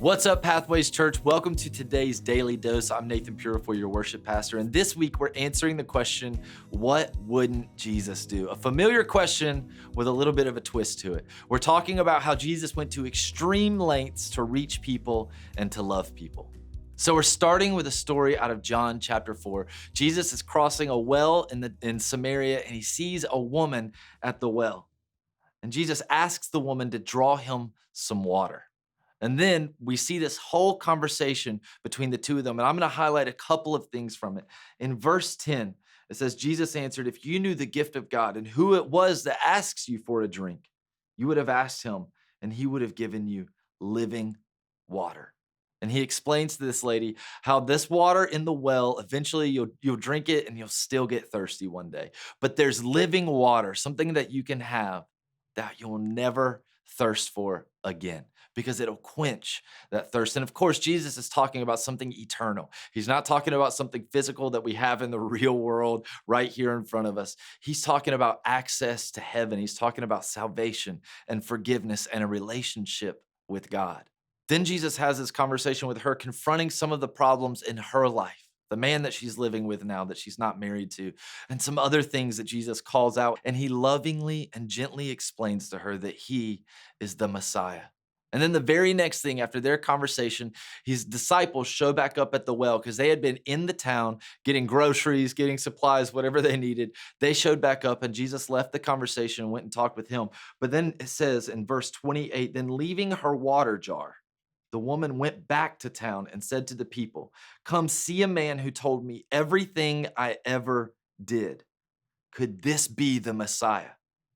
What's up, Pathways Church? Welcome to today's Daily Dose. I'm Nathan Purifoy, your worship pastor. And this week we're answering the question, what wouldn't Jesus do? A familiar question with a little bit of a twist to it. We're talking about how Jesus went to extreme lengths to reach people and to love people. So we're starting with a story out of John chapter 4. Jesus is crossing a well in Samaria and he sees a woman at the well. And Jesus asks the woman to draw him some water. And then we see this whole conversation between the two of them. And I'm going to highlight a couple of things from it. In verse 10, it says, Jesus answered, "If you knew the gift of God and who it was that asks you for a drink, you would have asked him and he would have given you living water." And he explains to this lady how this water in the well, eventually you'll drink it and you'll still get thirsty one day. But there's living water, something that you can have that you'll never thirst for again, because it'll quench that thirst. And of course, Jesus is talking about something eternal. He's not talking about something physical that we have in the real world right here in front of us. He's talking about access to heaven. He's talking about salvation and forgiveness and a relationship with God. Then Jesus has this conversation with her, confronting some of the problems in her life, the man that she's living with now that she's not married to, and some other things that Jesus calls out. And he lovingly and gently explains to her that he is the Messiah. And then the very next thing after their conversation, his disciples show back up at the well because they had been in the town getting groceries, getting supplies, whatever they needed. They showed back up and Jesus left the conversation and went and talked with him. But then it says in verse 28, then leaving her water jar, the woman went back to town and said to the people, "Come see a man who told me everything I ever did. Could this be the Messiah?"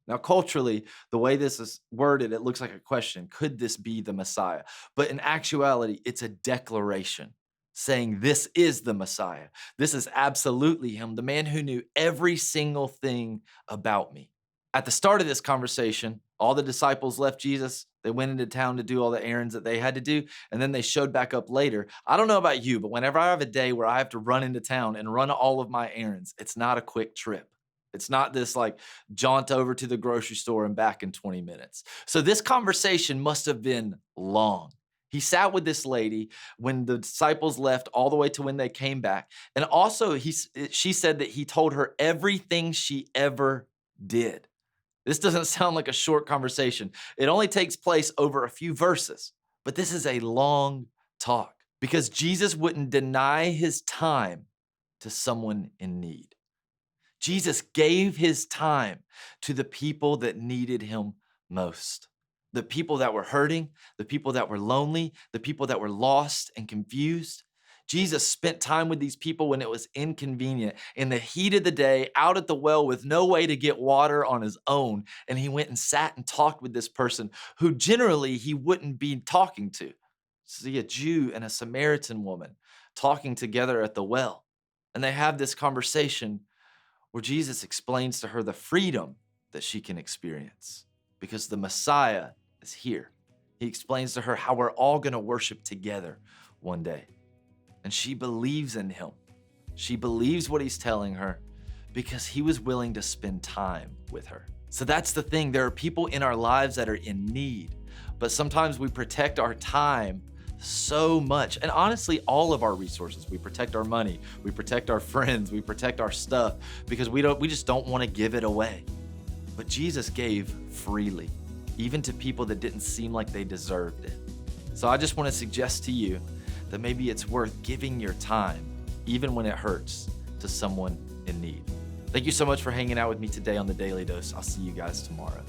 Now, culturally, the way this is worded, it looks like a question. Could this be the Messiah? But in actuality, it's a declaration saying this is the Messiah. This is absolutely him, the man who knew every single thing about me. At the start of this conversation, all the disciples left Jesus. They went into town to do all the errands that they had to do, and then they showed back up later. I don't know about you, but whenever I have a day where I have to run into town and run all of my errands, it's not a quick trip. It's not this like jaunt over to the grocery store and back in 20 minutes. So this conversation must have been long. He sat with this lady when the disciples left all the way to when they came back. And also she said that he told her everything she ever did. This doesn't sound like a short conversation. It only takes place over a few verses, but this is a long talk because Jesus wouldn't deny his time to someone in need. Jesus gave his time to the people that needed him most. The people that were hurting, the people that were lonely, the people that were lost and confused. Jesus spent time with these people when it was inconvenient, in the heat of the day, out at the well with no way to get water on his own. And he went and sat and talked with this person who generally he wouldn't be talking to. See a Jew and a Samaritan woman talking together at the well. And they have this conversation where Jesus explains to her the freedom that she can experience because the Messiah is here. He explains to her how we're all going to worship together one day. And she believes in him. She believes what he's telling her because he was willing to spend time with her. So that's the thing. There are people in our lives that are in need, but sometimes we protect our time so much. And honestly, all of our resources, we protect our money, we protect our friends, we protect our stuff because we just don't want to give it away. But Jesus gave freely, even to people that didn't seem like they deserved it. So I just want to suggest to you that maybe it's worth giving your time, even when it hurts, to someone in need. Thank you so much for hanging out with me today on the Daily Dose. I'll see you guys tomorrow.